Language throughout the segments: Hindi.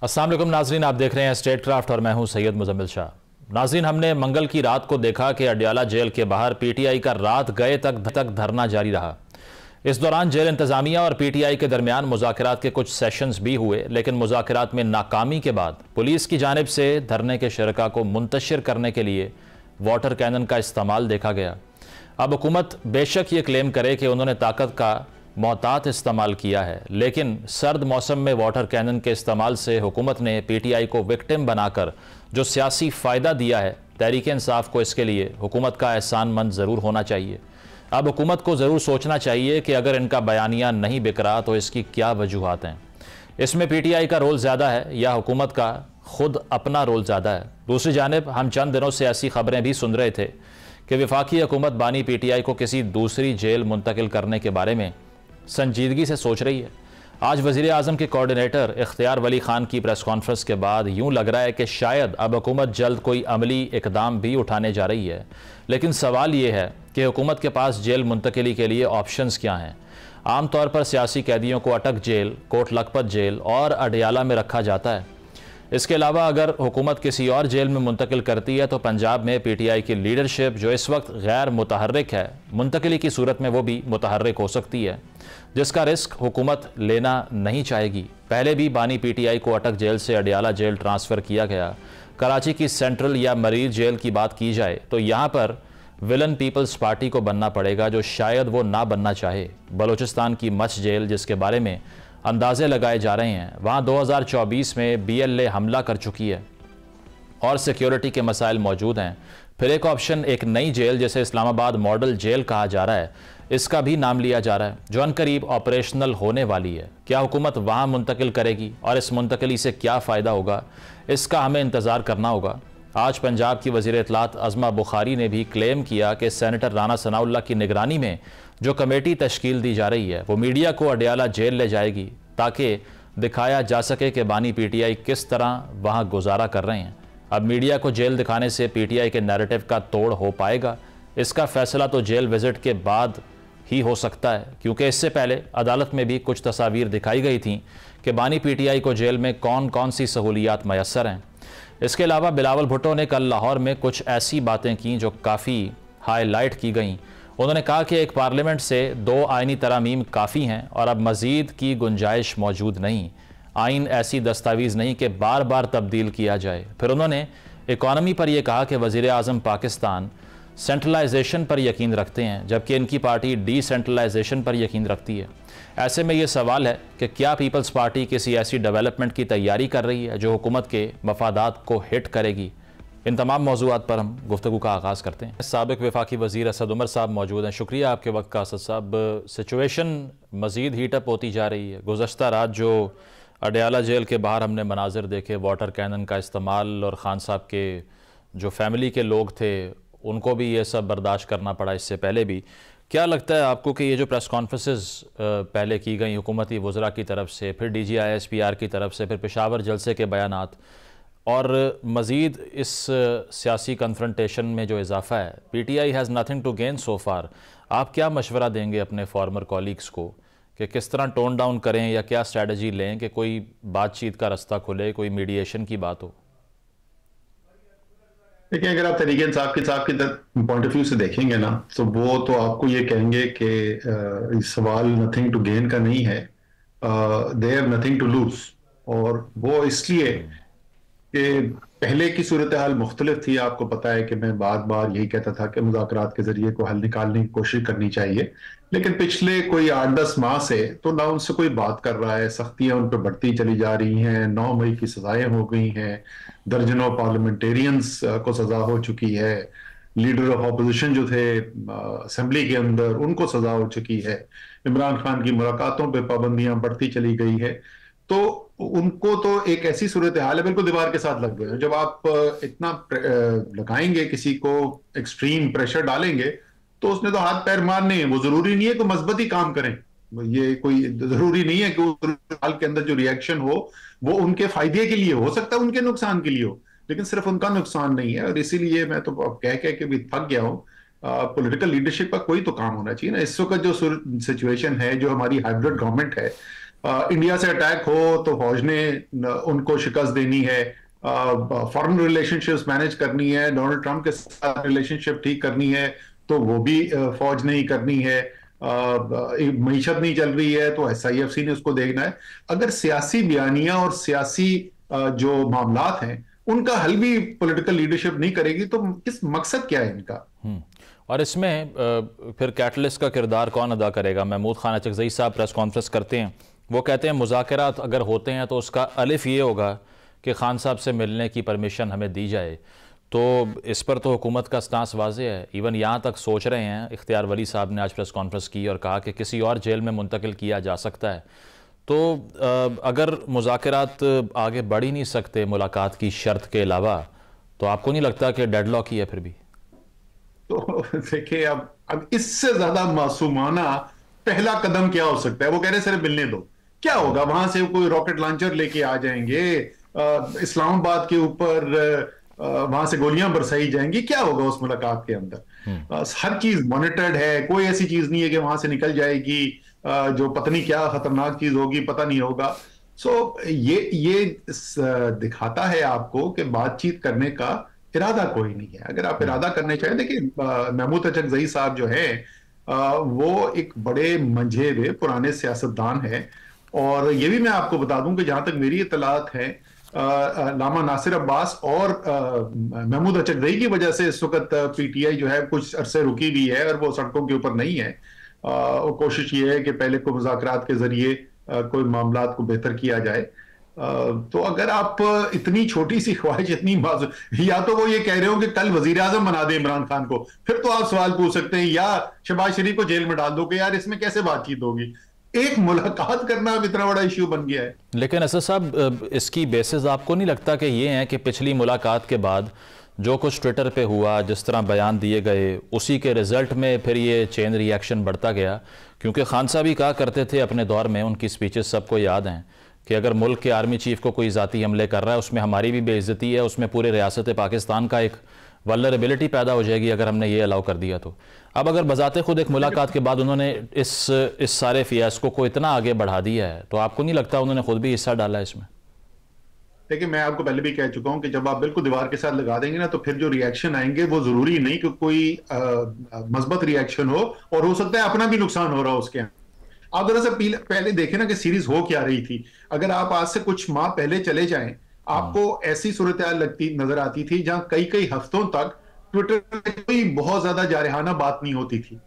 अस्सलाम वालेकुम नाजरीन, आप देख रहे हैं स्टेट क्राफ्ट और मैं हूं सैयद मुजम्मिल शाह। नाजरीन, हमने मंगल की रात को देखा कि अडयाला जेल के बाहर पीटीआई का रात गए तक धरना जारी रहा। इस दौरान जेल इंतजामिया और पीटीआई के दरमियान मुज़ाकरात के कुछ सेशंस भी हुए, लेकिन मुज़ाकरात में नाकामी के बाद पुलिस की जानिब से धरने के शरका को मुंतशिर करने के लिए वाटर कैनन का इस्तेमाल देखा गया। अब हुकूमत बेशक ये क्लेम करे कि उन्होंने ताकत का मोहतात इस्तेमाल किया है, लेकिन सर्द मौसम में वाटर कैनन के इस्तेमाल से हुकूमत ने पीटीआई को विक्टिम बनाकर जो सियासी फ़ायदा दिया है, तहरीक इंसाफ को इसके लिए हुकूमत का एहसानमंद ज़रूर होना चाहिए। अब हुकूमत को ज़रूर सोचना चाहिए कि अगर इनका बयानिया नहीं बिक रहा तो इसकी क्या वजूहात हैं। इसमें पीटीआई का रोल ज़्यादा है या हुकूमत का खुद अपना रोल ज़्यादा है। दूसरी जानिब हम चंद दिनों से ऐसी खबरें भी सुन रहे थे कि वफाकी हुकूमत बानी पीटीआई को किसी दूसरी जेल मुंतकिल करने के बारे में संजीदगी से सोच रही है। आज वज़ीर आज़म के कोऑर्डिनेटर इख्तियार वली खान की प्रेस कॉन्फ्रेंस के बाद यूँ लग रहा है कि शायद अब हुकूमत जल्द कोई अमली इकदाम भी उठाने जा रही है, लेकिन सवाल ये है कि हुकूमत के पास जेल मुंतकिली के लिए ऑप्शंस क्या हैं। आम तौर पर सियासी कैदियों को अटक जेल, कोट लखपत जेल और अडयाला में रखा जाता है। इसके अलावा अगर हुकूमत किसी और जेल में मुंतकिल करती है तो पंजाब में पीटीआई की लीडरशिप जो इस वक्त गैर मुतहर्रिक है, मुंतकिली की सूरत में वो भी मुतहर्रिक हो सकती है, जिसका रिस्क हुकूमत लेना नहीं चाहेगी। पहले भी बानी पीटीआई को अटक जेल से अडयाला जेल ट्रांसफ़र किया गया। कराची की सेंट्रल या मरीर जेल की बात की जाए तो यहाँ पर विलन पीपल्स पार्टी को बनना पड़ेगा, जो शायद वो ना बनना चाहे। बलूचिस्तान की मच जेल, जिसके बारे में अंदाजे लगाए जा रहे हैं, वहाँ 2024 में BLA हमला कर चुकी है और सिक्योरिटी के मसाइल मौजूद हैं। फिर एक ऑप्शन एक नई जेल जिसे इस्लामाबाद मॉडल जेल कहा जा रहा है, इसका भी नाम लिया जा रहा है, जो अनकरीब ऑपरेशनल होने वाली है। क्या हुकूमत वहाँ मुंतकिल करेगी और इस मुंतकिली से क्या फ़ायदा होगा, इसका हमें इंतज़ार करना होगा। आज पंजाब की वज़ीर इत्तलात अज़मा बुखारी ने भी क्लेम किया कि सेनेटर राना सनाउल्लाह की निगरानी में जो कमेटी तश्कील दी जा रही है वो मीडिया को अडयाला जेल ले जाएगी ताकि दिखाया जा सके कि बानी पीटीआई किस तरह वहाँ गुजारा कर रहे हैं। अब मीडिया को जेल दिखाने से पीटीआई के नैरेटिव का तोड़ हो पाएगा, इसका फैसला तो जेल विजिट के बाद ही हो सकता है, क्योंकि इससे पहले अदालत में भी कुछ तस्वीर दिखाई गई थी कि बानी पीटीआई को जेल में कौन कौन सी सहूलियात मैसर हैं। इसके अलावा बिलावल भुट्टो ने कल लाहौर में कुछ ऐसी बातें की जो काफ़ी हाईलाइट की गईं। उन्होंने कहा कि एक पार्लियामेंट से 2 आइनी तरामीम काफ़ी हैं और अब मज़ीद की गुंजाइश मौजूद नहीं। आइन ऐसी दस्तावेज़ नहीं कि बार बार तब्दील किया जाए। फिर उन्होंने इकॉनमी पर यह कहा कि वज़ीर आज़म पाकिस्तान सेंट्रलाइजेशन पर यकीन रखते हैं, जबकि इनकी पार्टी डिसेंट्रलाइजेशन पर यकीन रखती है। ऐसे में ये सवाल है कि क्या पीपल्स पार्टी किसी ऐसी डेवलपमेंट की तैयारी कर रही है जो हुकूमत के मफादात को हिट करेगी। इन तमाम मौज़ूआत पर हम गुफ्तगू का आगाज़ करते हैं। साबिक़ वफाकी वज़ीर असद उमर साहब मौजूद हैं। शुक्रिया आपके वक्त का असद साहब। सिचुएशन मज़ीद हीटअप होती जा रही है। गुज़श्ता रात जो अडयाला जेल के बाहर हमने मनाजिर देखे, वाटर कैनन का इस्तेमाल, और ख़ान साहब के जो फैमिली के लोग थे उनको भी ये सब बर्दाश्त करना पड़ा इससे पहले भी। क्या लगता है आपको कि ये जो प्रेस कॉन्फ्रेंसेस पहले की गई हुकूमती वज़रा की तरफ से, फिर DGISPR की तरफ से, फिर पेशावर जलसे के बयानात और मज़ीद इस सियासी कन्फ्रंटेशन में जो इजाफा है, PTI has nothing to gain so far, आप क्या मशवरा देंगे अपने फॉर्मर कॉलीग्स को कि किस तरह टोन डाउन करें या क्या स्ट्रेटजी लें कि कोई बातचीत का रास्ता खुले, कोई मीडिएशन की बात हो? देखिए, अगर आप तरीके इंसाफ के पॉइंट ऑफ व्यू से देखेंगे ना, तो वो तो आपको ये कहेंगे कि सवाल नथिंग टू गेन का नहीं है, they have nothing to lose. और वो इसलिए कि पहले की सूरत हाल मुख्तलिफ थी। आपको पता है कि मैं बार बार यही कहता था कि मुज़ाकरात के जरिए को हल निकालने की कोशिश करनी चाहिए, लेकिन पिछले कोई 8-10 माह से तो ना उनसे कोई बात कर रहा है। सख्तियां उन पर बढ़ती चली जा रही हैं। 9 मई की सजाएं हो गई हैं, दर्जनों पार्लियामेंटेरियंस को सजा हो चुकी है, लीडर ऑफ अपोजिशन जो थे असेंबली के अंदर उनको सजा हो चुकी है, इमरान खान की मुलाकातों पर पाबंदियां बढ़ती चली गई है। तो उनको तो एक ऐसी सूरत हाल है, बिल्कुल दीवार के साथ लग गए। जब आप इतना लगाएंगे, किसी को एक्सट्रीम प्रेशर डालेंगे, तो उसने तो हाथ पैर मारने हैं। वो जरूरी नहीं है कि मजबूत ही काम करें, ये कोई जरूरी नहीं है कि उस हाल के अंदर जो रिएक्शन हो वो उनके फायदे के लिए हो सकता है, उनके नुकसान के लिए हो, लेकिन सिर्फ उनका नुकसान नहीं है। और इसीलिए मैं तो कह कह के भी थक गया हूं। पॉलिटिकल लीडरशिप का कोई तो काम होना चाहिए ना। इस वक्त जो सिचुएशन है, जो हमारी हाइब्रिड गवर्नमेंट है, इंडिया से अटैक हो तो फौज ने उनको शिकस्त देनी है, फॉरेन रिलेशनशिप्स मैनेज करनी है, डोनाल्ड ट्रंप के साथ रिलेशनशिप ठीक करनी है तो वो भी फौज ने ही करनी है, मईशत नहीं चल रही है तो SIFC ने उसको देखना है। अगर सियासी बयानियां और सियासी जो मामलात हैं उनका हल भी पॉलिटिकल लीडरशिप नहीं करेगी तो किस मकसद क्या है इनका। और इसमें फिर कैटलिस्ट का किरदार कौन अदा करेगा? महमूद खान अचकज़ई साहब प्रेस कॉन्फ्रेंस करते हैं, वो कहते हैं मुज़ाकरात अगर होते हैं तो उसका अलिफ ये होगा कि खान साहब से मिलने की परमिशन हमें दी जाए। तो इस पर तो हुकूमत का स्टांस वाज़ेह है, इवन यहाँ तक सोच रहे हैं, इख्तियार वली साहब ने आज प्रेस कॉन्फ्रेंस की और कहा कि किसी और जेल में मुंतकिल किया जा सकता है। तो अगर मुज़ाकरात आगे बढ़ ही नहीं सकते मुलाकात की शर्त के अलावा, तो आपको नहीं लगता कि डेडलॉक ही है फिर भी? तो देखिए, अब इससे ज्यादा मासूमाना पहला कदम क्या हो सकता है? वो कह रहे सिर्फ मिलने दो, क्या होगा? वहां से कोई रॉकेट लॉन्चर लेके आ जाएंगे, इस्लामाबाद के ऊपर वहां से गोलियां बरसाई जाएंगी, क्या होगा उस मुलाकात के अंदर? हर चीज मॉनिटर्ड है, कोई ऐसी चीज नहीं है कि वहां से निकल जाएगी जो पता नहीं क्या खतरनाक चीज होगी, पता नहीं होगा। ये दिखाता है आपको कि बातचीत करने का इरादा कोई नहीं है। अगर आप इरादा करने चाहें, देखिए महमूद अचकज़ई साहब जो है वो एक बड़े मंझे हुए पुराने सियासतदान है, और ये भी मैं आपको बता दूं कि जहां तक मेरी इतलात है, लामा नासिर अब्बास और महमूद अचकज़ई की वजह से इस वक्त PTI जो है कुछ अरसे रुकी भी है और वो सड़कों के ऊपर नहीं है। कोशिश ये है कि पहले को मुज़ाकरात के जरिए कोई मामलात को बेहतर किया जाए। तो अगर आप इतनी छोटी सी ख्वाहिश, इतनी या तो वो ये कह रहे हो कि कल वजीर आजम बना दे इमरान खान को, फिर तो आप सवाल पूछ सकते हैं, या शहबाज शरीफ को जेल में डाल दो कि यार इसमें कैसे बातचीत होगी। एक मुलाकात करना अब इतना बड़ा इश्यू बन गया है। लेकिन असद साहब, इसकी बेसिस आपको नहीं लगता कि ये है कि पिछली मुलाकात के बाद जो कुछ ट्विटर पे हुआ, जिस तरह बयान दिए गए, उसी के रिजल्ट में फिर ये चेन रिएक्शन बढ़ता गया? क्योंकि खान साहब ही कहा करते थे अपने दौर में, उनकी स्पीचेस सबको याद हैं, कि अगर मुल्क के आर्मी चीफ को कोई ज़ाती हमले कर रहा है उसमें हमारी भी बेइज्जती है, उसमें पूरे रियासत पाकिस्तान का एक वल्नरेबिलिटी पैदा हो जाएगी अगर हमने ये अलाउ कर दिया तो। अब अगर बजाते खुद एक मुलाकात के बाद उन्होंने इस सारे फियास्को को इतना आगे बढ़ा दिया है, तो आपको नहीं लगता उन्होंने खुद भी हिस्सा डाला है इसमें? देखिए, मैं आपको पहले भी कह चुका हूं कि जब आप बिल्कुल दीवार के साथ लगा देंगे ना, तो फिर जो रिएक्शन आएंगे वो जरूरी नहीं कि कोई मस्बत रिएक्शन हो, और हो सकता है अपना भी नुकसान हो रहा हो उसके। आप जरा सा पहले देखें ना कि सीरीज हो क्या रही थी। अगर आप आज से कुछ माह पहले चले जाएं, आपको ऐसी सूरत लगती नजर आती थी जहां कई कई हफ्तों तक ट्विटर पे कोई बहुत ज्यादा जारहाना बात नहीं होती थी,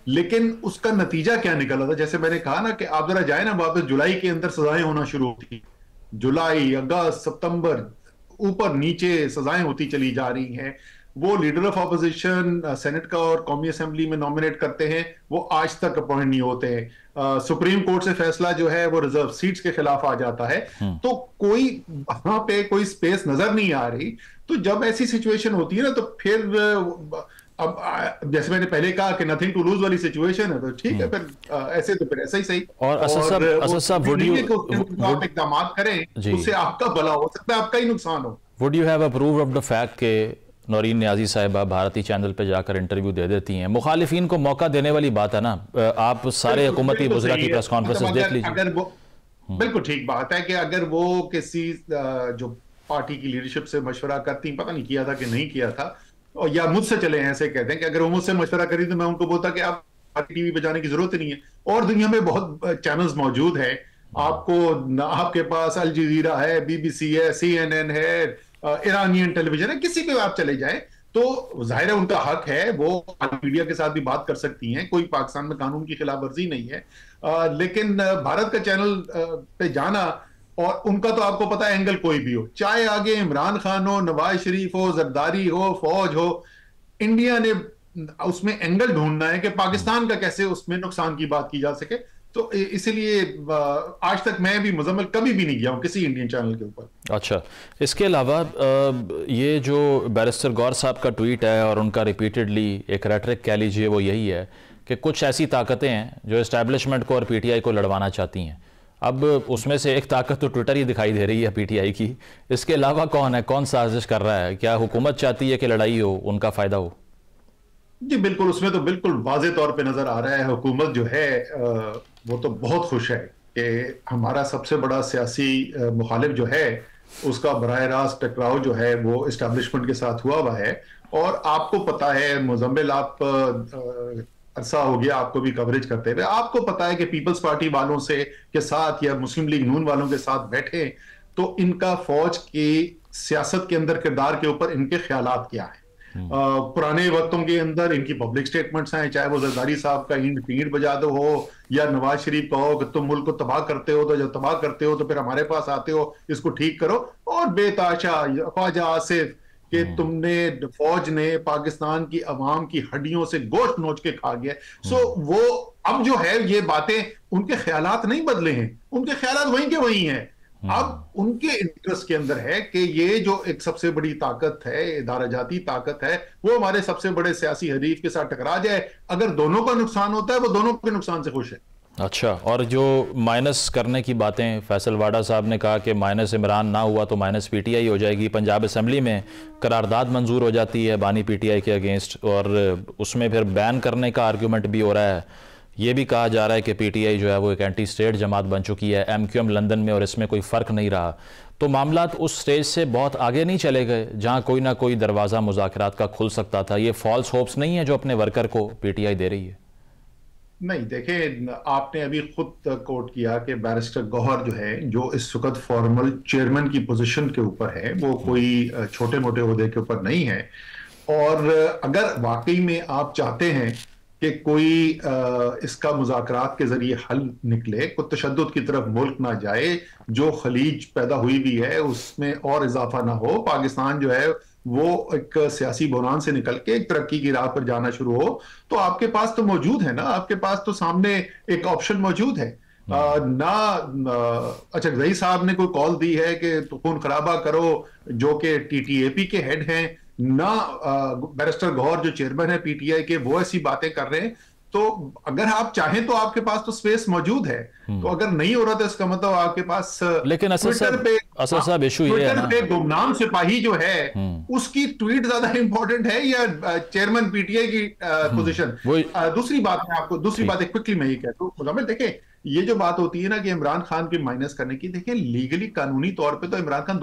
लेकिन उसका नतीजा क्या निकला था? जैसे मैंने कहा ना कि आप जरा जाए ना वापस, जुलाई के अंदर सजाएं होना शुरू होती, जुलाई, अगस्त, सितंबर, ऊपर नीचे सजाएं होती चली जा रही हैं। वो लीडर ऑफ अपोजिशन सेनेट का और कौमी असेंबली में नॉमिनेट करते हैं, वो आज तक अपॉइंट नहीं होते हैं। सुप्रीम कोर्ट से फैसला जो है वो रिजर्व सीट्स के खिलाफ आ जाता है, तो कोई वहां पे कोई स्पेस नजर नहीं आ रही। तो जब ऐसी सिचुएशन होती है ना, तो फिर अब जैसे मैंने पहले कहा कि नथिंग टू लूज वाली सिचुएशन है, तो ठीक है, फिर ऐसे तो फिर ऐसा ही सही। और असद साहब आप इकदाम करें, उससे आपका भला हो सकता है, आपका ही नुकसान हो। Would you have approved of the fact के नौरीन नियाजी साहिबा भारतीय चैनल पे जाकर इंटरव्यू दे देती हैं? मुखालिफिन को मौका देने वाली बात है ना। आप सारे हुकूमती वज़रा की प्रेस कॉन्फ्रेंस देख लीजिए। अगर वो बिल्कुल ठीक बात है कि अगर वो किसी जो पार्टी की लीडरशिप से मशवरा करती, पता नहीं किया था कि नहीं किया था, और या मुझसे चले ऐसे कहते हैं कि अगर वो मुझसे मशवरा करी तो मैं उनको बोलता कि आप टीवी पे जाने की जरूरत नहीं है, और दुनिया में बहुत चैनल्स मौजूद है। आपको, आपके पास अल जजीरा है, BBC है, CNN है, ईरानियन टेलीविजन है, किसी पे आप चले जाएं तो जाहिर है उनका हक है, वो मीडिया के साथ भी बात कर सकती हैं, कोई पाकिस्तान में कानून की खिलाफ वर्जी नहीं है। लेकिन भारत का चैनल पे जाना, और उनका तो आपको पता है एंगल कोई भी हो, चाहे आगे इमरान खान हो, नवाज शरीफ हो, जरदारी हो, फौज हो, इंडिया ने उसमें एंगल ढूंढना है कि पाकिस्तान का कैसे उसमें नुकसान की बात की जा सके। तो इसीलिए आज तक मैं भी मुजम्मिल कभी भी नहीं गया हूं किसी इंडियन चैनल के ऊपर। अच्छा, इसके अलावा ये जो बैरिस्टर गौर साहब का ट्वीट है और उनका रिपीटेडली एक रेटरिक कह लीजिए, वो यही है कि कुछ ऐसी ताकतें हैं जो एस्टैब्लिशमेंट को और PTI को लड़वाना चाहती हैं। अब उसमें से एक ताकत तो ट्विटर ही दिखाई दे रही है PTI की, इसके अलावा कौन है? कौन साजिश कर रहा है? क्या हुकूमत चाहती है कि लड़ाई हो, उनका फायदा हो? जी बिल्कुल, उसमें तो बिल्कुल वाज़े तौर पे नजर आ रहा है हुकूमत जो है वो तो बहुत खुश है कि हमारा सबसे बड़ा सियासी मुखालिफ जो है उसका बराह रास्त टकराव जो है वो इस्टेब्लिशमेंट के साथ हुआ है। और आपको पता है मुजम्मिल, आप अरसा हो गया आपको भी कवरेज करते हुए, आपको पता है कि पीपल्स पार्टी वालों से के साथ या मुस्लिम लीग नून वालों के साथ बैठे तो इनका फौज की सियासत के अंदर किरदार के ऊपर इनके ख्यालात क्या है। पुराने वक्तों के अंदर इनकी पब्लिक स्टेटमेंट्स हैं, चाहे वो जरदारी साहब का ईंट पींट बजा दो हो या नवाज शरीफ का हो कि तुम मुल्क को तबाह करते हो, तो जब तबाह करते हो तो फिर हमारे पास आते हो इसको ठीक करो। और बेताशा ख्वाजा आसिफ कि तुमने फौज ने पाकिस्तान की अवाम की हड्डियों से गोश्त नोच के खा गया। सो वो अब जो है ये बातें, उनके ख्यालात नहीं बदले हैं, उनके ख्यालात वहीं के वहीं हैं। अब उनके इंटरेस्ट के अंदर है कि ये जो एक सबसे बड़ी ताकत है, इदारा जाती ताकत है, वो हमारे सबसे बड़े सियासी हरीफ के साथ टकरा जाए। अगर दोनों का नुकसान होता है वो दोनों के नुकसान से खुश है। अच्छा, और जो माइनस करने की बातें फैसल वाडा साहब ने कहा कि माइनस इमरान ना हुआ तो माइनस पीटीआई हो जाएगी। पंजाब असम्बली में करारदाद मंजूर हो जाती है बानी पीटीआई के अगेंस्ट, और उसमें फिर बैन करने का आर्ग्यूमेंट भी हो रहा है। ये भी कहा जा रहा है कि पीटीआई जो है वो एक एंटी स्टेट जमात बन चुकी है एमक्यूएम लंदन में, और इसमें कोई फ़र्क नहीं रहा। तो मामलात उस स्टेज से बहुत आगे नहीं चले गए जहां कोई ना कोई दरवाज़ा मुज़ाकरात का खुल सकता था। ये फॉल्स होप्स नहीं है जो अपने वर्कर को पीटीआई दे रही है? नहीं, देखें, आपने अभी खुद कोट किया कि बैरिस्टर गौहर जो है, जो इस वक्त फॉर्मल चेयरमैन की पोजीशन के ऊपर है, वो कोई छोटे मोटे ओहदे के ऊपर नहीं है। और अगर वाकई में आप चाहते हैं कि कोई इसका मुज़ाकरात के जरिए हल निकले, कोई तशद्दुद की तरफ मुल्क ना जाए, जो खलीज पैदा हुई भी है उसमें और इजाफा ना हो, पाकिस्तान जो है वो एक सियासी बहरान से निकल के एक तरक्की की राह पर जाना शुरू हो, तो आपके पास तो मौजूद है ना, आपके पास तो सामने एक ऑप्शन मौजूद है। अच्छा, रईस साहब ने कोई कॉल दी है कि तो खून खराबा करो, जो कि टीटीएपी के हेड हैं, ना बैरिस्टर गौहर जो चेयरमैन है पीटीआई के, वो ऐसी बातें कर रहे हैं। तो अगर आप चाहें तो आपके पास तो स्पेस मौजूद है। तो अगर नहीं हो रहा तो इसका मतलब आपके पास, लेकिन असद साहब इशू ये है ना, ट्विटर पे गुमनाम सिपाही जो है उसकी ट्वीट ज्यादा इंपॉर्टेंट है या चेयरमैन पीटीआई की पोजीशन? दूसरी बात क्विकली मैं ये कहता हूँ मुजम्मिल, देखें, ये जो बात होती है ना कि इमरान खान के माइनस करने की, देखिए लीगली कानूनी तौर पे तो इमरान खान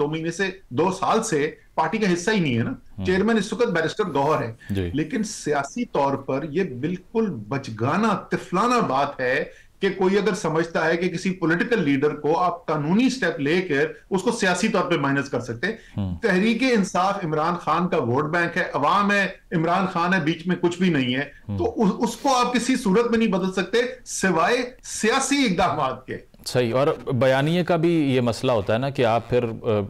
2 साल से पार्टी का हिस्सा ही नहीं है ना। चेयरमैन इस वक्त बैरिस्टर गौहर है, लेकिन सियासी तौर पर यह बिल्कुल बचगाना तिफलाना बात है कि कोई अगर समझता है कि किसी पॉलिटिकल लीडर को आप कानूनी स्टेप लेकर उसको सियासी तौर पे माइनस कर सकते हैं। तहरीक इंसाफ इमरान खान का वोट बैंक है, अवाम है, इमरान खान है, बीच में कुछ भी नहीं है। तो उसको आप किसी सूरत में नहीं बदल सकते सिवाय सियासी इक़दाम के। सही। और बयानिए का भी ये मसला होता है ना कि आप फिर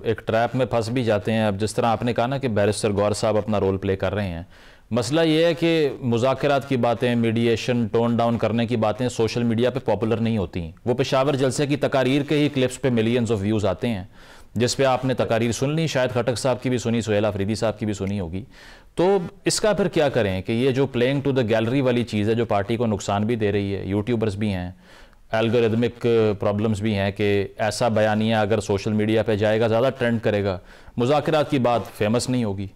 एक ट्रैप में फंस भी जाते हैं। अब जिस तरह आपने कहा ना कि बैरिस्टर गौहर साहब अपना रोल प्ले कर रहे हैं, मसला ये है कि मुज़ाकरात की बातें, मीडिएशन, टोन डाउन करने की बातें सोशल मीडिया पे पॉपुलर नहीं होती। वो पेशावर जलसे की तकारीर के ही क्लिप्स पे मिलियंस ऑफ व्यूज़ आते हैं, जिस पे आपने तकारीर सुन ली, शायद खटक साहब की भी सुनी, सुहेल अफरीदी साहब की भी सुनी होगी। तो इसका फिर क्या करें कि ये जो प्लेइंग टू द गैलरी वाली चीज़ है जो पार्टी को नुकसान भी दे रही है, यूट्यूबर्स भी हैं, एल्गोरिदमिक प्रॉब्लम्स भी हैं कि ऐसा बयानिया अगर सोशल मीडिया पे जाएगा ज़्यादा ट्रेंड करेगा, मुज़ाकरात की बात फेमस नहीं होगी।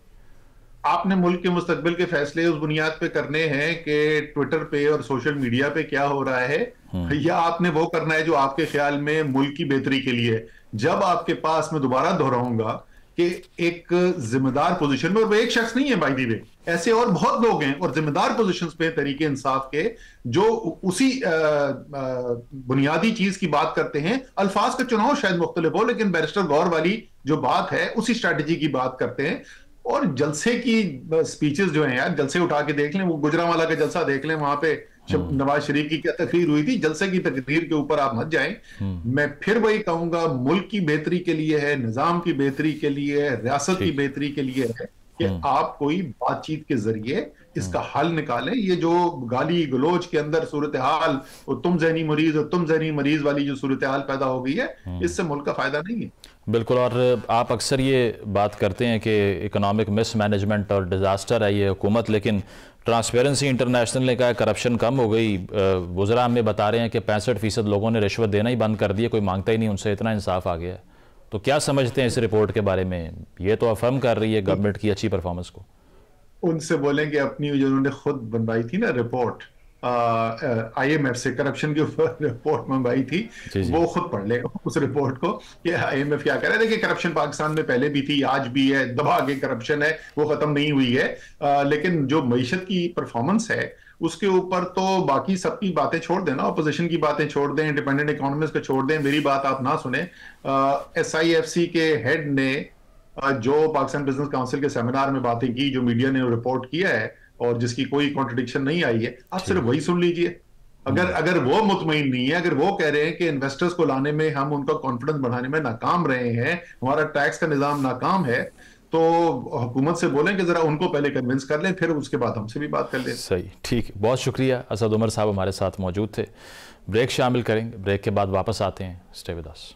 आपने मुल्क के मुस्तकबिल के फैसले उस बुनियाद पे करने हैं कि ट्विटर पे और सोशल मीडिया पे क्या हो रहा है, या आपने वो करना है जो आपके ख्याल में मुल्क की बेहतरी के लिए। जब आपके पास, मैं दोबारा दोहराऊंगा कि एक जिम्मेदार पोजीशन में, और वो एक शख्स नहीं है बाय द वे, ऐसे और बहुत लोग हैं और जिम्मेदार पोजीशंस पे तरीके इंसाफ के, जो उसी बुनियादी चीज की बात करते हैं। अल्फाज का चुनाव शायद मुख्तलिफ हो, लेकिन बैरिस्टर गौहर वाली जो बात है उसी स्ट्रैटेजी की बात करते हैं। और जलसे की स्पीचेस जो हैं यार, जलसे उठा के देख लें, वो गुजरांवाला का जलसा देख लें, वहां पे नवाज शरीफ की क्या तकरीर हुई थी। जलसे की तकरीर के ऊपर आप मत जाएं। मैं फिर वही कहूंगा, मुल्क की बेहतरी के लिए है, निजाम की बेहतरी के लिए है, रियासत की बेहतरी के लिए है कि आप कोई बातचीत के जरिए इसका हल निकालें। ये जो गाली गलोच के अंदर सूरत हाल, तुम जहनी मरीज और तुम जहनी मरीज वाली जो सूरत हाल पैदा हो गई है, इससे मुल्क का फायदा नहीं है। बिल्कुल। और आप अक्सर ये बात करते हैं कि इकोनॉमिक मिसमैनेजमेंट और डिज़ास्टर है ये हुकूमत, लेकिन ट्रांसपेरेंसी इंटरनेशनल ने कहा करप्शन कम हो गई। वज़रा हमें बता रहे हैं कि 65% लोगों ने रिश्वत देना ही बंद कर दिए, कोई मांगता ही नहीं उनसे, इतना इंसाफ आ गया है। तो क्या समझते हैं इस रिपोर्ट के बारे में? ये तो अफर्म कर रही है गवर्नमेंट की अच्छी परफॉर्मेंस को। उनसे बोलें कि अपनी जो उन्होंने खुद बनवाई थी ना रिपोर्ट, IMF से करप्शन के ऊपर रिपोर्ट मंगवाई थी, वो खुद पढ़ ले उस रिपोर्ट को कि IMF क्या कह रहा है। देखिए करप्शन पाकिस्तान में पहले भी थी, आज भी है, दबा के करप्शन है, वो खत्म नहीं हुई है। लेकिन जो मईशत की परफॉर्मेंस है उसके ऊपर तो बाकी सबकी बातें छोड़ दें ना, अपोजिशन की बातें छोड़ दें, इंडिपेंडेंट इकोनॉमिस्ट को छोड़ दें, मेरी बात आप ना सुने। SIFC के हेड ने जो पाकिस्तान बिजनेस काउंसिल के सेमिनार में बातें की, जो मीडिया ने रिपोर्ट किया है और जिसकी कोई कॉन्ट्रडिक्शन नहीं आई है, आप सिर्फ वही सुन लीजिए। अगर वो मुतमईन नहीं है, अगर वो कह रहे हैं कि इन्वेस्टर्स को लाने में हम उनका कॉन्फिडेंस बढ़ाने में नाकाम रहे हैं, हमारा टैक्स का निजाम नाकाम है, तो हुकूमत से बोलें कि जरा उनको पहले कन्विंस कर लें, फिर उसके बाद हमसे भी बात कर लें। सही, ठीक, बहुत शुक्रिया। असद उमर साहब हमारे साथ मौजूद थे। ब्रेक शामिल करेंगे, ब्रेक के बाद वापस आते हैं। Stay with us.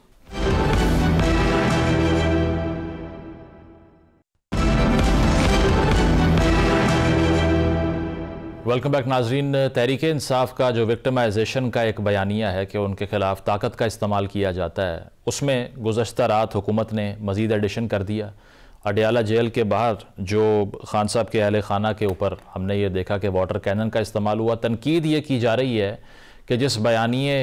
Welcome back नाजरीन। तहरीक इंसाफ का जो विक्टिमाइजेशन का एक बयानिया है कि उनके खिलाफ ताकत का इस्तेमाल किया जाता है, उसमें गुज़श्ता रात हुकूमत ने मज़ीद एडिशन कर दिया। अडियाला जेल के बाहर जो खान साहब के अहले खाना के ऊपर हमने ये देखा कि वाटर कैनन का इस्तेमाल हुआ। तनकीद ये की जा रही है कि जिस बयानिए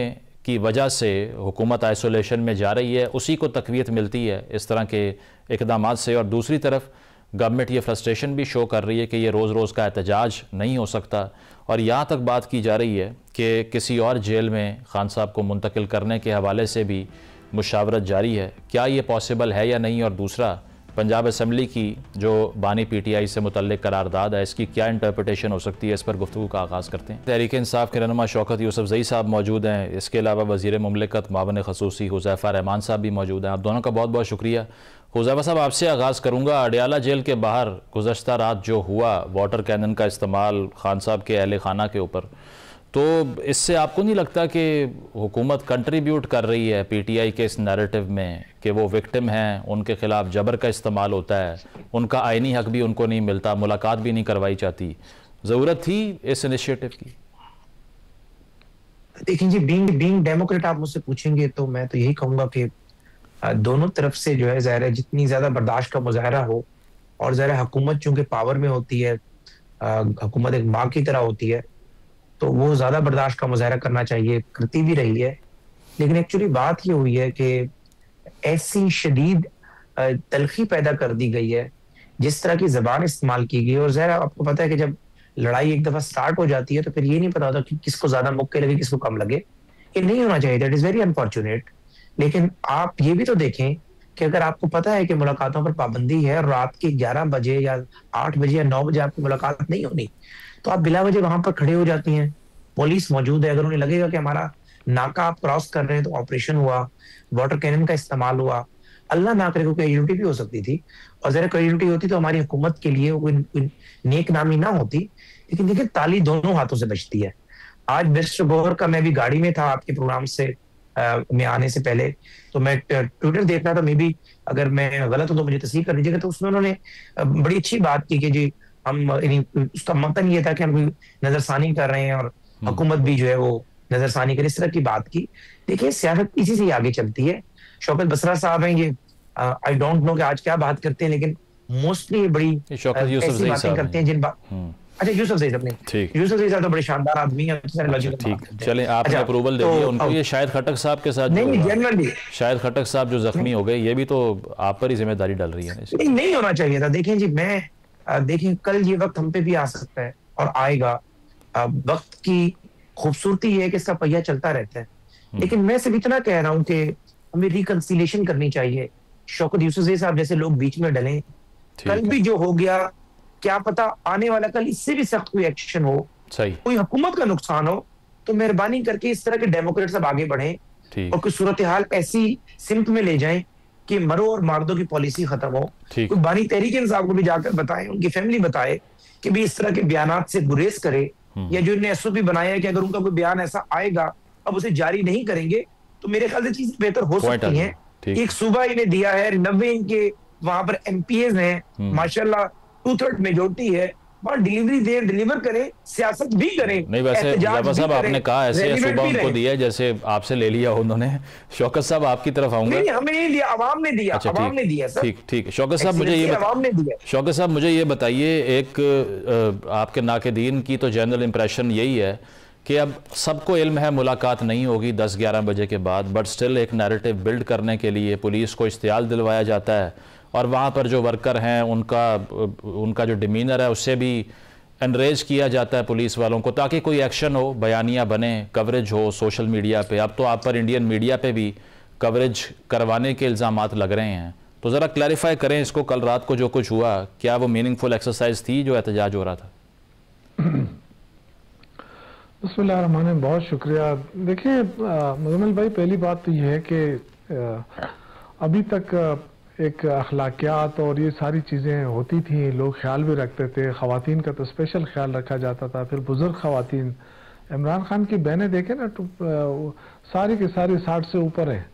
की वजह से हुकूमत आइसोलेशन में जा रही है, उसी को तक़वियत मिलती है इस तरह के इक़दामात से। और दूसरी तरफ गवर्नमेंट ये फ्रस्ट्रेशन भी शो कर रही है कि ये रोज़ रोज़ का एहतजाज नहीं हो सकता। और यहाँ तक बात की जा रही है कि किसी और जेल में खान साहब को मुंतकिल करने के हवाले से भी मुशावरत जारी है। क्या ये पॉसिबल है या नहीं? और दूसरा, पंजाब असम्बली की जो बानी PTI से मुतल्लिक करारदाद है, इसकी क्या इंटरप्रटेशन हो सकती है, इस पर गुफ्तगू का आगाज़ करते हैं। तहरीक इंसाफ के रहनुमा शौकत यूसुफजई साहब मौजूद हैं। इसके अलावा वज़ीर मुमलिकत मावन खसूसी हुज़ैफ़ा रहमान साहब भी मौजूद हैं। आप दोनों का बहुत बहुत शुक्रिया। हुज़ैफ़ा साहब, आपसे आगाज़ करूँगा। अडियाला जेल के बाहर गुज़श्ता रात जो हुआ वाटर कैनन का इस्तेमाल खान साहब के अहले खाना के ऊपर, तो इससे आपको नहीं लगता कि हुकूमत कंट्रीब्यूट कर रही है PTI के इस नैरेटिव में कि वो विक्टिम हैं, उनके खिलाफ जबर का इस्तेमाल होता है, उनका आइनी हक भी उनको नहीं मिलता, मुलाकात भी नहीं करवाई जाती? ज़रूरत थी इस इनिशिएटिव की? देखिए जी, बीइंग डेमोक्रेट आप मुझसे पूछेंगे तो मैं तो यही कहूंगा कि दोनों तरफ से जो है, ज़ाहिर है जितनी ज्यादा बर्दाश्त का मुजाहरा हो, और ज़ाहिर हुकूमत चूंकि पावर में होती है, हुकूमत एक माँ की तरह होती है, तो वो ज्यादा बर्दाश्त का मुजाहरा करना चाहिए, करती भी रही है। लेकिन एक्चुअली बात ये हुई है कि ऐसी शदीद तलखी पैदा कर दी गई है, जिस तरह की जबान इस्तेमाल की गई। और ज़ाहिर आपको पता है कि जब लड़ाई एक दफा स्टार्ट हो जाती है तो फिर ये नहीं पता होता कि किसको ज्यादा मौके लगे, किसको कम लगे। ये नहीं होना चाहिए, दैट इज वेरी अनफॉर्चुनेट। लेकिन आप ये भी तो देखें कि अगर आपको पता है कि मुलाकातों पर पाबंदी है, और रात के 11 बजे या 8 बजे या 9 बजे आपकी मुलाकात नहीं होनी, तो आप बिला वजह वहां पर खड़े हो जाती हैं। पुलिस मौजूद है, अगर उन्हें लगेगा कि हमारा नाका आप क्रॉस कर रहे हैं, तो ऑपरेशन हुआ, वाटर कैनन का इस्तेमाल हुआ। अल्लाह ना करे, कोई कैजुअल्टी भी हो सकती थी, और जरा कैजुअल्टी होती तो हमारी हुकूमत के लिए कोई नेक नामी ना होती। लेकिन देखिए, ताली दोनों हाथों से बचती है। आज मिस्टर गौहर का, मैं भी गाड़ी में था आपके प्रोग्राम से में आने से पहले, तो मैं ट्विटर देख रहा था, मे बी अगर मैं गलत हूं तो मुझे तस्दीक कर दीजिएगा। तो उसमें उन्होंने बड़ी अच्छी बात की कि जी हम, उसका मतलब ये था कि हम नजरसानी कर रहे हैं और हुकूमत भी जो है वो नजरसानी करे, इस तरह की बात की। देखिए, सियासत इसी से आगे चलती है। शौकत बसरा साहब हैं ये, आई डोंट नो कि आज क्या बात करते हैं, लेकिन मोस्टली बड़ी ऐसी बातें करते हैं जिन बात। अच्छा, यूसुफ साहब नहीं, यूसुफ साहब तो बड़े शानदार आदमी हैं। ठीक, चलें, आपने अप्रूवल दे दिया उनको। ये शाहिद खटक साहब के साथ नहीं, जनरली शाहिद खटक साहब जो जख्मी हो गए, ये भी तो आप पर ही जिम्मेदारी डल रही है। नहीं होना चाहिए था। देखें जी, मैं देखें, कल ये वक्त हम पे भी आ सकता है और आएगा। वक्त की खूबसूरती है कि इसका पहिया चलता रहता है। लेकिन मैं सिर्फ इतना कह रहा हूँ कि हमें रिकंसिलेशन करनी चाहिए। शौकत यूसुफ साहब जैसे लोग बीच में डलें। कल भी जो हो गया, क्या पता आने वाला कल इससे भी सख्त कोई एक्शन हो, कोई हुकूमत का नुकसान हो, तो मेहरबानी करके इस तरह के डेमोक्रेट सब आगे बढ़ें और कोई सूरत हाल ऐसी सिमत में ले जाएं कि मरो और मार दो की पॉलिसी खत्म हो। कोई बानी तहरीक इंसाफ को भी जाकर बताएं, उनकी फैमिली बताए कि भी इस तरह के बयानात से गुरेज करे, या जो इन्हें SOP बनाया है कि अगर उनका कोई बयान ऐसा आएगा अब उसे जारी नहीं करेंगे, तो मेरे ख्याल से चीजें बेहतर हो सकती हैं। एक सूबा इन्हें दिया है, 90 इनके वहां पर MPs हैं, माशाल्लाह 2/3 मेजोरिटी है, वहां डिलीवरी दे, डिलीवर करें, सियासत भी करें। नहीं, वैसे साहब आपने कहा ऐसे सूबा उनको दिया है जैसे आपसे ले लिया उन्होंने। शौकत साहब आपकी तरफ आऊंगा। नहीं, हमें नहीं दिया, अवाम ने दिया। अच्छा, अवाम ने दिया सर। ठीक। शौकत साहब मुझे ये बताइए, एक आपके नाक़दीन की तो जनरल इंप्रेशन यही है कि अब सबको इल्म है मुलाकात नहीं होगी 10-11 बजे के बाद, बट स्टिल एक नैरेटिव बिल्ड करने के लिए पुलिस को इश्तियाल दिलवाया जाता है और वहाँ पर जो वर्कर हैं उनका जो डिमीनर है उससे भी एनरेज किया जाता है पुलिस वालों को, ताकि कोई एक्शन हो, बयानियाँ बने, कवरेज हो सोशल मीडिया पे। अब तो आप पर इंडियन मीडिया पे भी कवरेज करवाने के इल्ज़ामात लग रहे हैं, तो ज़रा क्लैरिफाई करें इसको, कल रात को जो कुछ हुआ क्या वो मीनिंगफुल एक्सरसाइज थी जो एहतजाज हो रहा था? बिस्मिल्लाहिर्रहमानिर्रहीम, बहुत शुक्रिया। देखिए मुजम्मिल भाई, पहली बात तो ये है कि अभी तक एक अखलाकियात और ये सारी चीज़ें होती थी, लोग ख्याल भी रखते थे, ख़वातीन का तो स्पेशल ख्याल रखा जाता था। फिर बुज़ुर्ग ख़वातीन, इमरान खान की बहनें देखें ना तो सारी की सारी 60 से ऊपर है,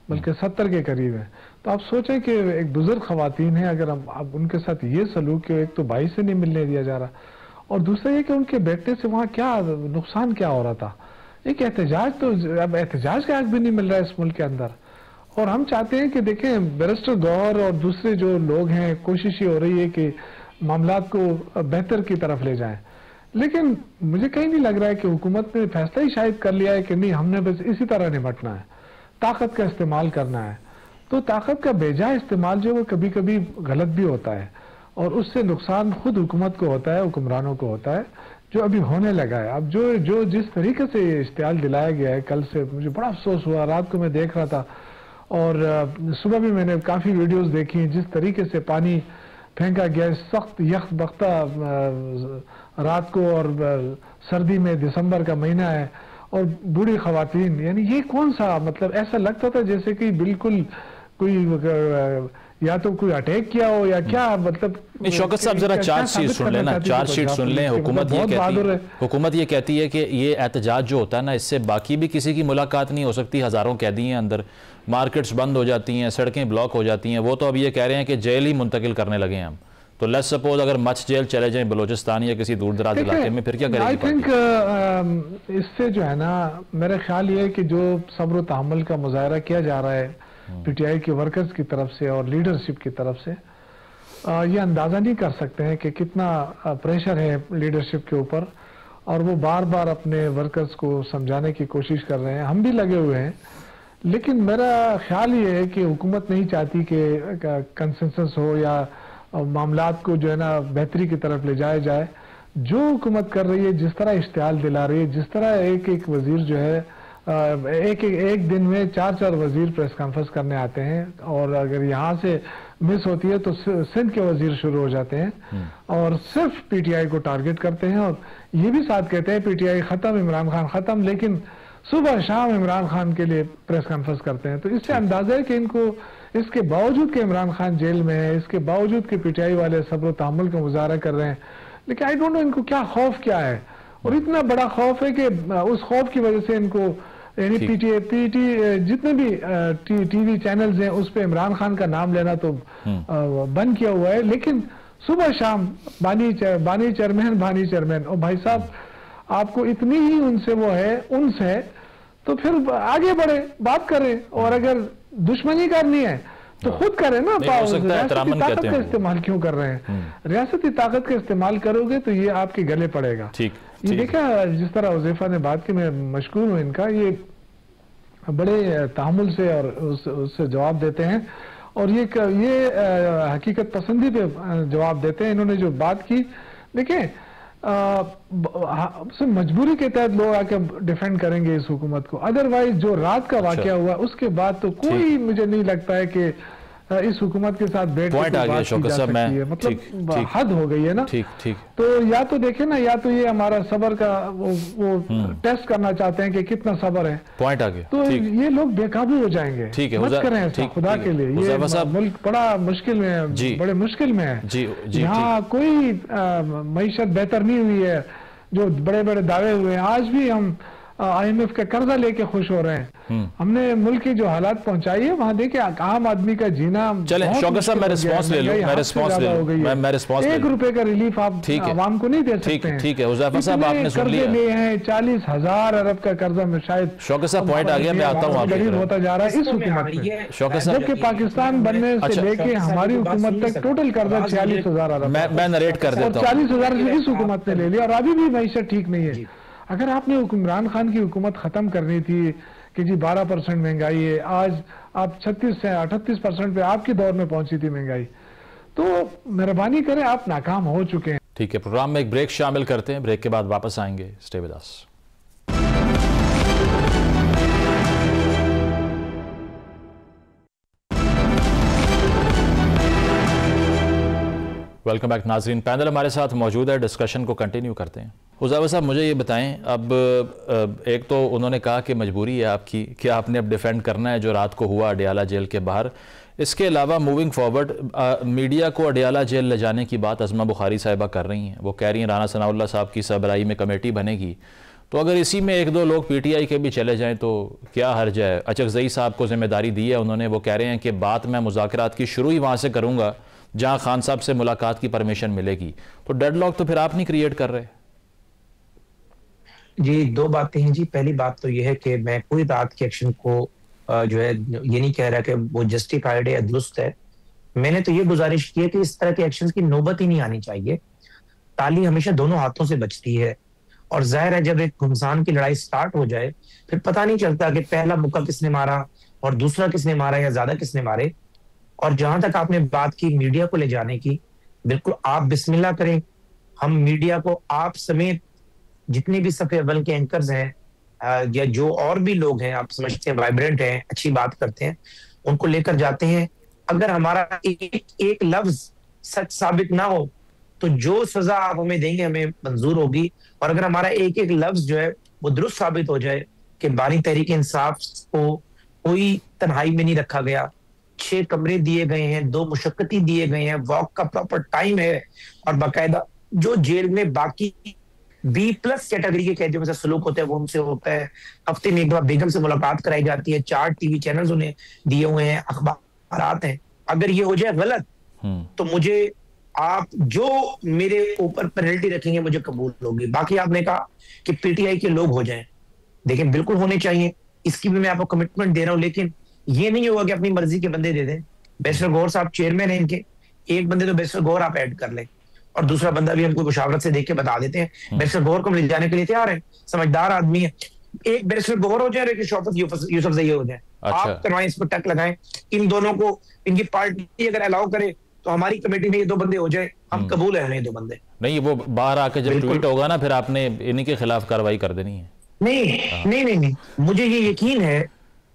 बल्कि 70 के करीब है। तो आप सोचें कि एक बुज़ुर्ग ख़वातीन है, अगर हम अब उनके साथ ये सलूक कि एक तो भाई से नहीं मिलने दिया जा रहा, और दूसरा ये कि उनके बैठने से वहाँ क्या नुकसान क्या हो रहा था। एक एहतजाज, तो अब एहतजाज का हक भी नहीं मिल रहा है इस मुल्क के अंदर। और हम चाहते हैं कि देखें बैरिस्टर गौहर और दूसरे जो लोग हैं, कोशिश ये हो रही है कि मामलात को बेहतर की तरफ ले जाएं, लेकिन मुझे कहीं नहीं लग रहा है कि हुकूमत ने फैसला ही शायद कर लिया है कि नहीं, हमने बस इसी तरह निपटना है, ताकत का इस्तेमाल करना है। तो ताकत का बेजा इस्तेमाल जो वो कभी कभी गलत भी होता है और उससे नुकसान खुद हुकूमत को होता है, हुक्मरानों को होता है, जो अभी होने लगा है। अब जो जिस तरीके से इश्तियाल दिलाया गया है, कल से मुझे बड़ा अफसोस हुआ। रात को मैं देख रहा था और सुबह भी मैंने काफ़ी वीडियोस देखी, जिस तरीके से पानी फेंका गया, सख्त यख बख्ता रात को, और सर्दी में दिसंबर का महीना है, और बूढ़ी ख़वातीन, यानी ये कौन सा, मतलब ऐसा लगता था जैसे कि बिल्कुल कोई या तो कोई अटैक किया हो या क्या, मतलब। शौकत साहब जरा चार्जशीट सुन लेना, चार्जशीट सुन लें। हुकूमत ये कहती है कि ये एहतजाज जो होता है ना, इससे बाकी भी किसी की मुलाकात नहीं हो सकती, हज़ारों कैदी हैं अंदर, मार्केट्स बंद हो जाती हैं, सड़कें ब्लॉक हो जाती हैं। वो तो अब ये कह रहे हैं कि जेल ही मुंतकिल करने लगे हैं हम। तो लेट्स सपोज अगर मच जेल चले जाएं बलूचिस्तान या किसी दूर दराज इलाके में, फिर क्या करेंगे? आई थिंक इससे जो है ना, मेरा ख्याल ये है कि जो सब्र तहम्मुल का मुजाहरा किया जा रहा है पीटीआई के वर्कर्स की तरफ से और लीडरशिप की तरफ से, ये अंदाज़ा नहीं कर सकते हैं कि कितना प्रेशर है लीडरशिप के ऊपर, और वो बार बार अपने वर्कर्स को समझाने की कोशिश कर रहे हैं। हम भी लगे हुए हैं, लेकिन मेरा ख्याल ये है कि हुकूमत नहीं चाहती कि कंसेंसस हो या मामलात को जो है ना बेहतरी की तरफ ले जाया जाए। जो हुकूमत कर रही है, जिस तरह इश्तियाल दिला रही है, जिस तरह एक एक वजीर जो है एक दिन में 4-4 वजीर प्रेस कॉन्फ्रेंस करने आते हैं, और अगर यहाँ से मिस होती है तो सिंध के वजीर शुरू हो जाते हैं और सिर्फ पीटीआई को टारगेट करते हैं, और ये भी साथ कहते हैं पीटीआई खत्म, इमरान खान खत्म, लेकिन सुबह शाम इमरान खान के लिए प्रेस कॉन्फ्रेंस करते हैं। तो इससे अंदाजा है कि इनको, इसके बावजूद कि इमरान खान जेल में है, इसके बावजूद कि पीटीआई वाले सब्र तहम्मुल का मुजाहरा कर रहे हैं, लेकिन आई डोंट नो इनको क्या खौफ क्या है। और इतना बड़ा खौफ है कि उस खौफ की वजह से इनको, यानी पीटी जितने भी टीवी चैनल्स हैं उस पे इमरान खान का नाम लेना तो बंद किया हुआ है, लेकिन सुबह शाम बानी चेयरमैन। और भाई साहब, आपको इतनी ही उनसे वो है, उनसे तो फिर आगे बढ़े, बात करें, और अगर दुश्मनी करनी है तो खुद करें ना। रियासती ताकत का इस्तेमाल क्यों कर रहे हैं? रियासती ताकत का इस्तेमाल करोगे तो ये आपके गले पड़ेगा। ये देखा, जिस तरह उज़ैफा ने बात की, मैं मशकूर हूँ इनका, ये बड़े तहम्मुल से और उससे जवाब देते हैं, और ये हकीकत पसंदी पे जवाब देते हैं। इन्होंने जो बात की, देखिए मजबूरी के तहत लोग आके डिफेंड करेंगे इस हुकूमत को, अदरवाइज जो रात का वाकया हुआ उसके बाद तो कोई मुझे नहीं लगता है कि इस हुकूमत के साथ बैठ के बात की जा सकती है। मतलब हद हो गई है ना। ठीक। तो या तो देखें ना, या तो ये हमारा सब्र का वो टेस्ट करना चाहते हैं कि कितना सब्र है। पॉइंट आ गया। तो ये लोग बेकाबू हो जाएंगे। ठीक है, मत करें ऐसा खुदा के लिए। ये मुल्क बड़ा मुश्किल में है, बड़े मुश्किल में है। यहाँ कोई मईशत बेहतर नहीं हुई है, जो बड़े बड़े दावे हुए हैं। आज भी हम IMF का कर्जा लेके खुश हो रहे हैं। हमने मुल्क की जो हालात पहुंचाई है, वहां देखिए आम आदमी का जीना। चले शौकत साहब, मैं रिस्पांस ले लूं। मैं रिस्पांस ₹1 का रिलीफ आप आवाम को नहीं दे सकते हैं। ठीक है उज़ैफा साहब, आपने सुन लिया। लिए हैं 40,000 अरब का कर्जा में, शायद शौकत साहब पॉइंट आ गया। मैं आता हूँ, गरीब होता जा रहा है इस हुकूमत में। शौकत साहब, जबकि पाकिस्तान बनने से लेके हमारी हुकूमत तक टोटल कर्जा 46,000 अरब। मैं नरेट कर देता हूँ। 40,000 इस हुकूमत ने ले लिया, और अभी भी मईशत ठीक नहीं है। अगर आपने इमरान खान की हुकूमत खत्म करनी थी कि जी 12% महंगाई है, आज आप 36 से 38% पे आपके दौर में पहुंची थी महंगाई, तो मेहरबानी करें, आप नाकाम हो चुके हैं। ठीक है, प्रोग्राम में एक ब्रेक शामिल करते हैं, ब्रेक के बाद वापस आएंगे। Stay with us. Welcome back नाजरीन, पैनल हमारे साथ मौजूद है, डिस्कशन को कंटिन्यू करते हैं। हुज़ैफा साहब, मुझे ये बताएं, अब एक तो उन्होंने कहा कि मजबूरी है आपकी कि आपने अब डिफेंड करना है जो रात को हुआ अडियाला जेल के बाहर। इसके अलावा मूविंग फॉरवर्ड मीडिया को अडियाला जेल ले जाने की बात अज़मा बुखारी साहिबा कर रही हैं। वो कह रही हैं राना सनाउल्लाह साहब की सरबराही में कमेटी बनेगी, तो अगर इसी में एक दो लोग PTI के भी चले जाएँ तो क्या हर्ज है। अचकज़ई साहब को जिम्मेदारी दी है उन्होंने, वो कह रहे हैं कि बात मैं मुज़ाकरात की शुरू ही वहाँ से करूँगा जहाँ खान साहब से मुलाकात की परमिशन मिलेगी। तो डेडलॉक तो फिर आप नहीं क्रिएट कर रहे। जी, दो बातें हैं जी। पहली बात तो यह है कि मैं कोई रात के एक्शन को जो है ये नहीं कह रहा कि वो जस्टिफाइड है या दुरुस्त है। मैंने तो ये गुजारिश की है कि इस तरह के एक्शंस की नौबत ही नहीं आनी चाहिए। ताली हमेशा दोनों हाथों से बचती है, और जाहिर है जब एक घुमसान की लड़ाई स्टार्ट हो जाए फिर पता नहीं चलता कि पहला मुक्का किसने मारा और दूसरा किसने मारा या ज्यादा किसने मारे। और जहां तक आपने बात की मीडिया को ले जाने की, बिल्कुल आप बिस्मिल्लाह करें। हम मीडिया को आप समेत जितने भी सफे अव्वल के एंकर्स हैं या जो और भी लोग हैं आप समझते हैं वाइब्रेंट हैं, अच्छी बात करते हैं, उनको लेकर जाते हैं। अगर हमारा एक लफ्ज सच साबित ना हो तो जो सजा आप हमें देंगे हमें मंजूर होगी। और अगर हमारा एक एक लफ्ज जो है वो दुरुस्त साबित हो जाए कि बानी तहरीक इंसाफ को कोई तन्हाई में नहीं रखा गया, 6 कमरे दिए गए हैं, 2 मुशक्कती दिए गए हैं, वॉक का प्रॉपर टाइम है, और बाकायदा जो जेल में बाकी B+ कैटेगरी के कैदियों से सलूक होता है वो उनसे होता है। हफ्ते में एक बार बेगम से मुलाकात कराई जाती है, 4 टीवी चैनल्स उन्हें दिए हुए हैं, अखबार हैं। अगर ये हो जाए गलत तो मुझे आप जो मेरे ऊपर पेनल्टी रखेंगे मुझे कबूल होगी। बाकी आपने कहा कि PTI के लोग हो जाएं, देखिए बिल्कुल होने चाहिए, इसकी भी मैं आपको कमिटमेंट दे रहा हूं, लेकिन ये नहीं होगा कि अपनी मर्जी के बंदे दे दें। बैरिस्टर गौहर साहब चेयरमैन है इनके, एक बंदे तो बैरिस्टर गौहर आप ऐड कर लें और दूसरा बंदा भी हमको मुशावरत से देख के बता देते हैं। बैरिस्टर गौहर को ले जाने के लिए तैयार है, समझदार आदमी है। एक बैरिस्टर गौहर हो जाए और एक शौकत यूसुफजई हो जाए। अच्छा। आप करवाएं, इस पर टक लगाएं, इन दोनों को इनकी पार्टी अगर अलाउ करे तो हमारी कमेटी में ये 2 बंदे हो जाए, हम कबूल है हमें 2 बंदे। नहीं, वो बाहर आके जब ट्वीट होगा ना फिर आपने इन्हीं के खिलाफ कार्रवाई कर देनी है। नहीं, मुझे ये यकीन है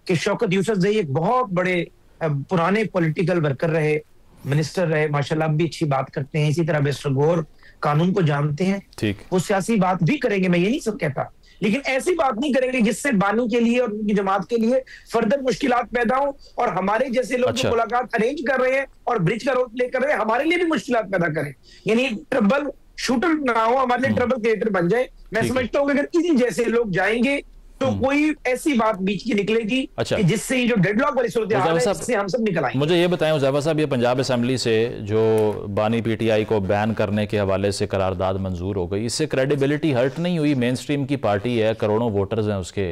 कि शौकत यूसुफजई एक बहुत बड़े पुराने पॉलिटिकल वर्कर रहे, मिनिस्टर रहे, माशाल्लाह भी अच्छी बात करते हैं। इसी तरह बैरिस्टर गौहर कानून को जानते हैं, ठीक, वो सियासी बात भी करेंगे, मैं ये नहीं सब कहता, लेकिन ऐसी बात नहीं करेंगे जिससे बानी के लिए और उनकी जमात के लिए फर्दर मुश्किलात पैदा हो, और हमारे जैसे लोग जो मुलाकात अरेंज कर रहे हैं और ब्रिज का रोल प्ले कर रहे हैं हमारे लिए भी मुश्किलात पैदा करें, यानी ट्रबल शूटर ना हो, हमारे लिए ट्रबल क्रिएटर बन जाए। मैं समझता हूँ कि अगर इन्हीं जैसे लोग जाएंगे तो कोई ऐसी बात बीच की निकलेगी कि जिससे ये जो डेडलॉक वाली सूरत हाल है इससे हम सब निकल आएंगे। मुझे ये बताएं हुज़ैफा साहब, ये पंजाब असेंबली से जो बानी PTI को बैन करने के हवाले से करारदाद मंजूर हो गई, इससे क्रेडिबिलिटी हर्ट नहीं हुई? मेन स्ट्रीम की पार्टी है, करोड़ों वोटर्स हैं उसके,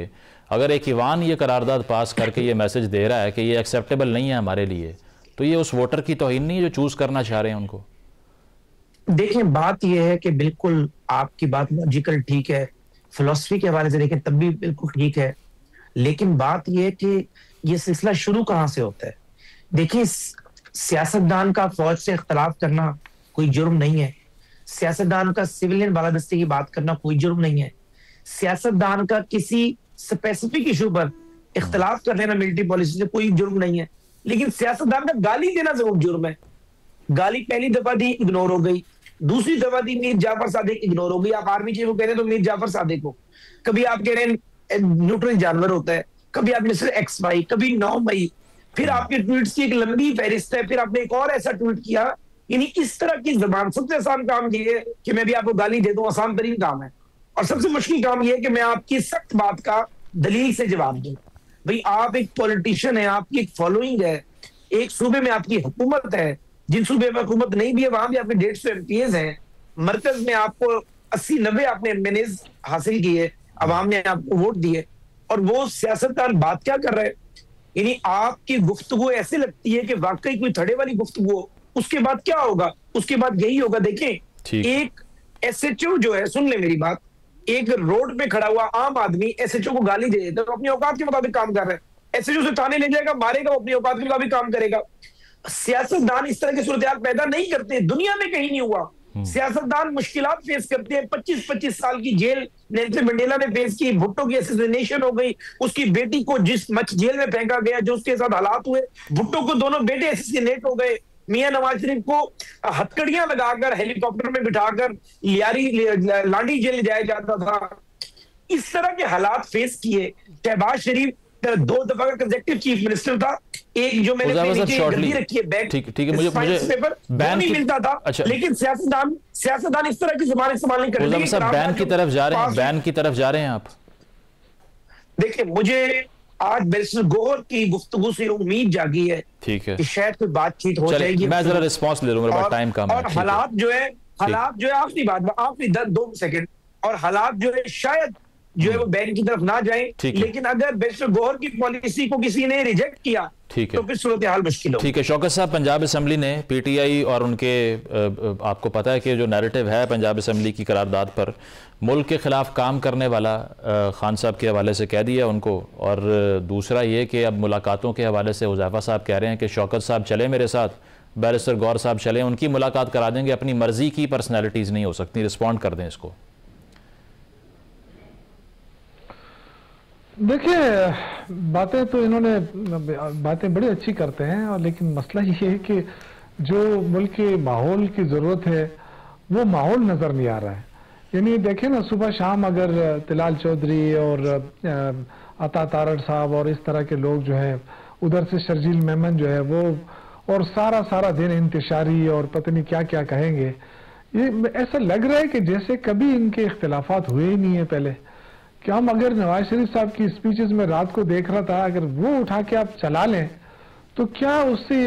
अगर एक ईवान ये करारदाद पास करके ये मैसेज दे रहा है कि ये एक्सेप्टेबल नहीं है हमारे लिए, तो ये उस वोटर की तौहीन नहीं है जो चूज करना चाह रहे हैं उनको? देखें, बात यह है कि बिल्कुल आपकी बात लॉजिकल ठीक है, फिलॉसफी के हवाले से देखें तब भी बिल्कुल ठीक है, लेकिन बात यह है कि ये सिलसिला शुरू कहां से होता है। देखिए, सियासतदान का फौज से इख्तलाफ करना कोई जुर्म नहीं है, सियासतदान का सिविलियन बालादस्ती की बात करना कोई जुर्म नहीं है, सियासतदान का किसी स्पेसिफिक इशू पर इख्तलाफ कर लेना मिलिट्री पॉलिसी से कोई जुर्म नहीं है, लेकिन सियासतदान का गाली देना जरूर जुर्म है। गाली पहली दफा दी, इग्नोर हो गई, दूसरी दफा दी मीर जाफर सादिक, इग्नोर हो गई। आप आर्मी चीफ को कह रहे हैं तो मीर जाफर सादिक को, कभी आप कह रहे हैं न्यूट्रल जानवर होता है, कभी आप मिस्टर XY, कभी 9 मई, फिर आपके ट्वीट्स की एक लंबी फहरिस्त है, फिर आपने एक और ऐसा ट्वीट किया। यानी इस तरह की जबान, सबसे आसान काम ये है कि मैं भी आपको गाली दे दूं, आसान तरीन काम है, और सबसे मुश्किल काम यह है कि मैं आपकी सख्त बात का दलील से जवाब दूं। भाई आप एक पॉलिटिशियन है, आपकी एक फॉलोइंग है, एक सूबे में आपकी हुकूमत है, जिन सूबे में हुकूमत नहीं भी है वहां भी आपके 150 MPs हैं, मरकज में आपको 80-90 आपने MNAs हासिल किए, अवाम ने आपको वोट दिए, और वो सियासतदान बात क्या कर रहे हैं। यानी आपकी गुफ्तगू ऐसे लगती है कि वाकई कोई थड़े वाली गुफ्तगू हो, उसके बाद क्या होगा, उसके बाद यही होगा। देखें, एक SHO जो है, सुन ले मेरी बात, एक रोड पे खड़ा हुआ आम आदमी एसएचओ को गाली दे देता है, तो अपनी औकात के मुताबिक काम कर रहा है। एसएचओ से थाने ले जाएगा, मारेगा, वो अपनी औकात के मुताबिक काम करेगा। सियासतदान इस तरह की सूरत पैदा नहीं करते, दुनिया में कहीं नहीं हुआ। सियासतदान मुश्किलात फेस करते हैं। 25-25 साल की जेल नेल्सन मंडेला ने फेस की, भुट्टो की असैसिनेशन हो गई, उसकी बेटी को जिस मच जेल में फेंका गया, जो उसके साथ हालात हुए, भुट्टो को दोनों बेटे असैसिनेट हो गए, मियां नवाज शरीफ को हथकड़ियां लगाकर हेलीकॉप्टर में बिठाकर लांडी जेल ले जाया जाता था। इस तरह के हालात फेस किए। शहबाज शरीफ 2 दफा का कंसेक्टिव चीफ मिनिस्टर था। एक जो मैंने गद्दी रखी है बैग, ठीक है, मुझे पेपर बैन नहीं मिलता था। अच्छा, लेकिन सियासतदान इस तरह की जुबान इस्तेमाल नहीं कर रहे। बैन की तरफ जा रहे हैं, बैन की तरफ जा रहे हैं आप? देखिए, मुझे आज बैरिस्टर गौहर की गुफ्तगू से उम्मीद जागी है, ठीक है, कि शायद कोई बातचीत हो जाएगी। मैं जरा रिस्पॉन्स ले लूंगा, टाइम कम है। और हालात जो है आखिरी बात, आखिरी 2 सेकंड, और हालात जो है शायद जो है वो बैन की तरफ ना जाए, लेकिन अगर बैरिस्टर गौहर की पॉलिसी को किसी ने रिजेक्ट किया, तो फिर सूरत हाल मुश्किल हो। ठीक है शौकत साहब, पंजाब असेंबली ने पीटीआई और उनके आपको पता है कि जो नैरेटिव है पंजाब असेंबली की करारदाद पर, मुल्क के खिलाफ काम करने वाला खान साहब के हवाले से कह दिया उनको। और दूसरा ये कि अब मुलाकातों के हवाले से हुज़ैफा साहब कह रहे हैं कि शौकत साहब चले मेरे साथ, बैरिस्टर गौहर साहब चले, उनकी मुलाकात करा देंगे, अपनी मर्जी की पर्सनैलिटीज़ नहीं हो सकती। रिस्पॉन्ड कर दें इसको। देखिए, बातें तो इन्होंने बातें बड़ी अच्छी करते हैं, और लेकिन मसला ये है कि जो मुल्क के माहौल की ज़रूरत है वो माहौल नज़र नहीं आ रहा है। यानी देखें ना, सुबह शाम अगर तिलाल चौधरी और अता तारड़ साहब और इस तरह के लोग जो है, उधर से शर्जील मेमन जो है वो, और सारा दिन इंतशारी और पता नहीं क्या क्या कहेंगे, ये ऐसा लग रहा है कि जैसे कभी इनके इख्तिलाफात हुए ही नहीं है पहले। कि हम अगर नवाज शरीफ साहब की स्पीचेस में रात को देख रहा था, अगर वो उठा के आप चला लें तो क्या उससे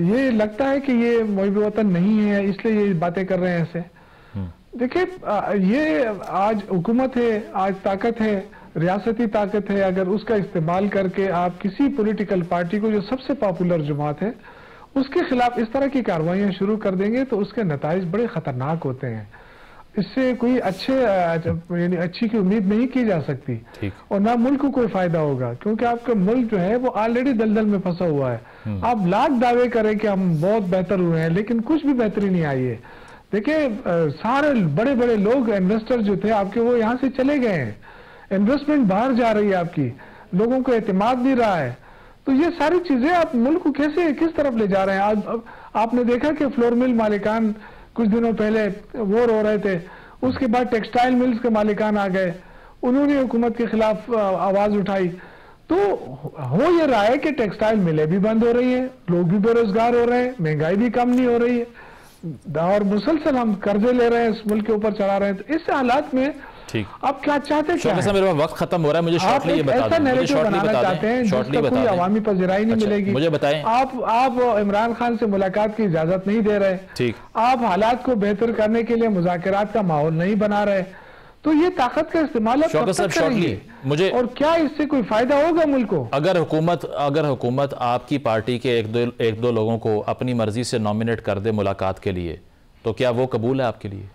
ये लगता है कि ये मुहिब वतन नहीं है इसलिए ये बातें कर रहे हैं ऐसे? देखिए, ये आज हुकूमत है, आज ताकत है, रियासती ताकत है। अगर उसका इस्तेमाल करके आप किसी पॉलिटिकल पार्टी को, जो सबसे पॉपुलर जमात है, उसके खिलाफ इस तरह की कार्रवाइयां शुरू कर देंगे तो उसके नताइज बड़े खतरनाक होते हैं। इससे कोई यानी अच्छी की उम्मीद नहीं की जा सकती, और ना मुल्क को कोई फायदा होगा, क्योंकि आपका मुल्क जो है वो ऑलरेडी दलदल में फंसा हुआ है। आप लाख दावे करें कि हम बहुत बेहतर हुए हैं, लेकिन कुछ भी बेहतरी नहीं आई है। देखिए, सारे बड़े बड़े लोग, इन्वेस्टर जो थे आपके, वो यहाँ से चले गए हैं, इन्वेस्टमेंट बाहर जा रही है आपकी, लोगों को एतमाद नहीं रहा है। तो ये सारी चीजें आप मुल्क को कैसे किस तरफ ले जा रहे हैं? आपने देखा कि फ्लोर मिल मालिकान कुछ दिनों पहले वोर हो रहे थे, उसके बाद टेक्सटाइल मिल्स के मालिकान आ गए, उन्होंने हुकूमत के खिलाफ आवाज उठाई। तो हो ये रहा है कि टेक्सटाइल मिलें भी बंद हो रही है, लोग भी बेरोजगार हो रहे हैं, महंगाई भी कम नहीं हो रही है, और मुसलसल हम कर्जे ले रहे हैं, इस मुल्क के ऊपर चढ़ा रहे हैं। तो इस हालात में आप क्या चाहते हैं? क्या मेरा वक्त खत्म हो रहा है, मुझे शॉर्टली ये बता दें, शॉर्टली कोई अवामी पज़िराई नहीं मिलेगी। मुझे बताएं, आप इमरान खान से मुलाकात की इजाजत नहीं दे रहे, ठीक, आप हालात को बेहतर करने के लिए मुज़ाकरात का माहौल नहीं बना रहे, तो ये ताकत का इस्तेमाल मुझे, और क्या इससे कोई फायदा होगा मुल्क को? अगर हुकूमत आपकी पार्टी के एक दो लोगों को अपनी मर्जी से नॉमिनेट कर दे मुलाकात के लिए, तो क्या वो कबूल है आपके लिए?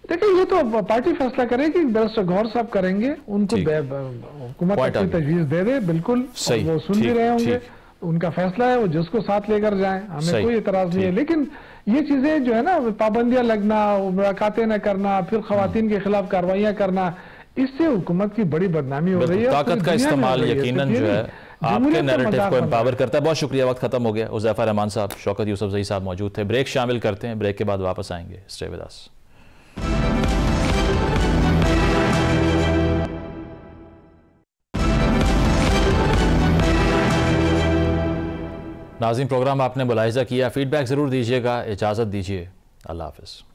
देखिए, ये तो पार्टी फैसला करेगी, बैरिस्टर गौहर साहब करेंगे, उनको हुकूमत अपनी तजवीज दे दे, बिल्कुल वो सुन भी रहे होंगे, उनका फैसला है, वो जिसको साथ लेकर जाएं, हमें कोई एतराज नहीं है। लेकिन ये चीजें जो है ना, पाबंदियां लगना, मुलाकातें न करना, फिर खवातीन के खिलाफ कार्रवाइयां करना, इससे हुकूमत की बड़ी बदनामी हो रही है। ताकत का इस्तेमाल यकीनन जो है आपके नैरेटिव को एम्पावर करता है। बहुत शुक्रिया, वक्त खत्म हो गया। हुज़ैफा रहमान साहब, शौकत यूसुफज़ई साहब मौजूद थे। ब्रेक शामिल करते हैं, ब्रेक के बाद वापस आएंगे। Stay with us. नाज़रीन, प्रोग्राम आपने मुलाहिज़ा किया, फीडबैक ज़रूर दीजिएगा। इजाज़त दीजिए, अल्लाह हाफ़िज़।